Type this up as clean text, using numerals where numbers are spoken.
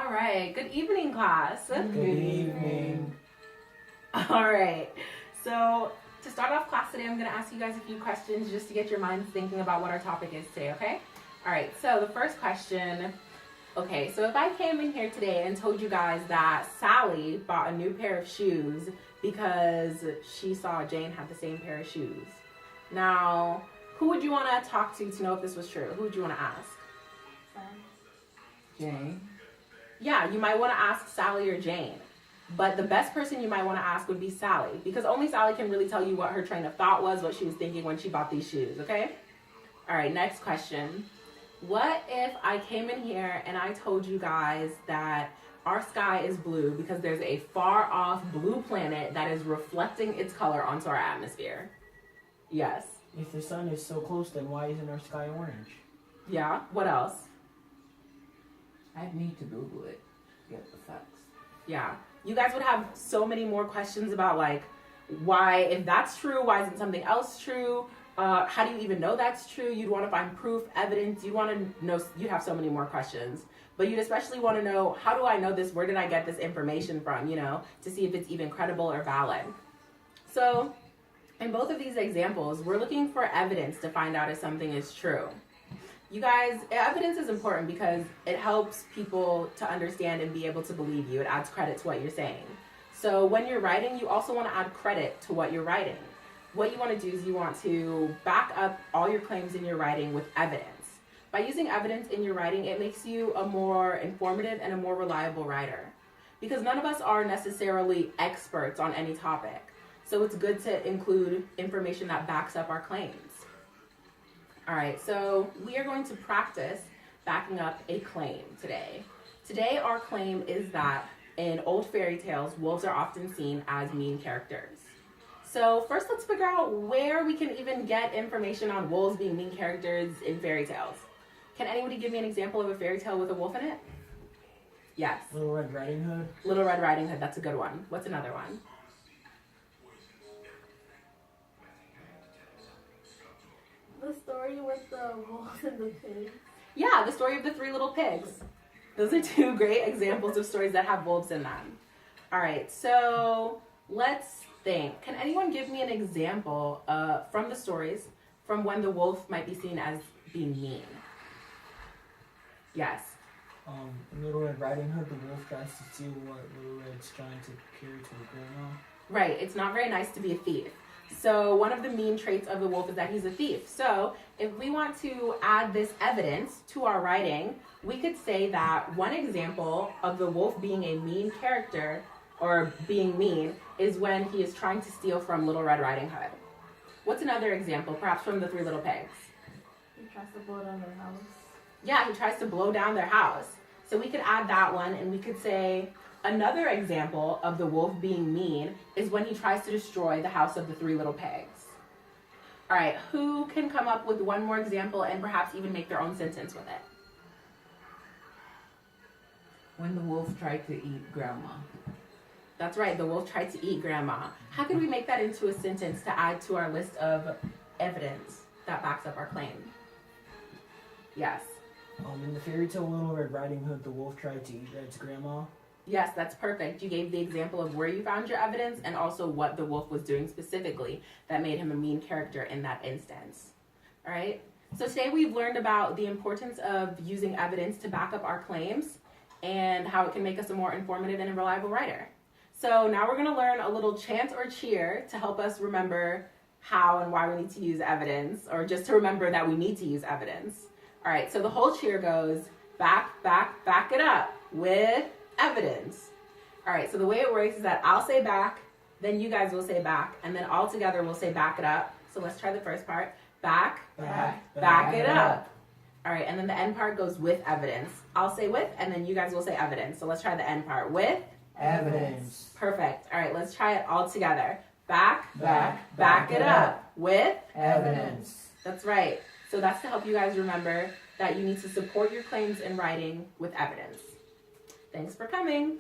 All right. Good evening, class. Good evening. All right. So to start off class today, I'm going to ask you guys a few questions just to get your minds thinking about what our topic is today, okay? All right. So the first question, okay, so if I came in here today and told you guys that Sally bought a new pair of shoes because she saw Jane had the same pair of shoes. Now, who would you want to talk to know if this was true? Who would you want to ask? Jane. Yeah, you might want to ask Sally or Jane. But the best person you might want to ask would be Sally, because only Sally can really tell you what her train of thought was, what she was thinking when she bought these shoes, okay? All right, next question. What if I came in here and I told you guys that our sky is blue because there's a far off blue planet that is reflecting its color onto our atmosphere? Yes. If the sun is so close, then why isn't our sky orange? Yeah, what else? I need to Google it to get the facts. Yeah. You guys would have so many more questions about, like, why, if that's true, why isn't something else true? How do you even know that's true? You'd want to find proof, evidence. You'd want to know, you'd have so many more questions. But you'd especially want to know, how do I know this? Where did I get this information from, to see if it's even credible or valid. So in both of these examples, we're looking for evidence to find out if something is true. You guys, evidence is important because it helps people to understand and be able to believe you. It adds credit to what you're saying. So when you're writing, you also want to add credit to what you're writing. What you want to do is you want to back up all your claims in your writing with evidence. By using evidence in your writing, it makes you a more informative and a more reliable writer. Because none of us are necessarily experts on any topic. So it's good to include information that backs up our claims. All right, so we are going to practice backing up a claim today. Today, our claim is that in old fairy tales, wolves are often seen as mean characters. So first, let's figure out where we can even get information on wolves being mean characters in fairy tales. Can anybody give me an example of a fairy tale with a wolf in it? Yes. Little Red Riding Hood. Little Red Riding Hood, that's a good one. What's another one? The story with the wolves and the pigs. Yeah, the story of the three little pigs. Those are two great examples of stories that have wolves in them. All right, so let's think. Can anyone give me an example from the stories from when the wolf might be seen as being mean? Yes. In Little Red Riding Hood, the wolf tries to steal what Little Red's trying to carry to her grandma. Right, it's not very nice to be a thief. So one of the mean traits of the wolf is that he's a thief. So if we want to add this evidence to our writing, we could say that one example of the wolf being a mean character or being mean is when he is trying to steal from Little Red Riding Hood. What's another example, perhaps from the Three Little Pigs? He tries to blow down their house. Yeah, he tries to blow down their house. So we could add that one, and we could say another example of the wolf being mean is when he tries to destroy the house of the Three Little Pigs. All right, who can come up with one more example and perhaps even make their own sentence with it? When the wolf tried to eat Grandma. That's right, the wolf tried to eat Grandma. How can we make that into a sentence to add to our list of evidence that backs up our claim? Yes. In the fairy tale Little Red Riding Hood, the wolf tried to eat Red's grandma. Yes, that's perfect. You gave the example of where you found your evidence and also what the wolf was doing specifically that made him a mean character in that instance. All right? So today we've learned about the importance of using evidence to back up our claims and how it can make us a more informative and a reliable writer. So now we're going to learn a little chant or cheer to help us remember how and why we need to use evidence, or just to remember that we need to use evidence. All right, so the whole cheer goes back it up with evidence. All right, so the way it works is that I'll say back, then you guys will say back, and then all together we'll say back it up. So let's try the first part. Back it up. All right, and then the end part goes with evidence. I'll say with, and then you guys will say evidence. So let's try the end part. With Evidence. Perfect. All right, let's try it all together. Back it up with Evidence. That's right. So that's to help you guys remember that you need to support your claims in writing with evidence. Thanks for coming.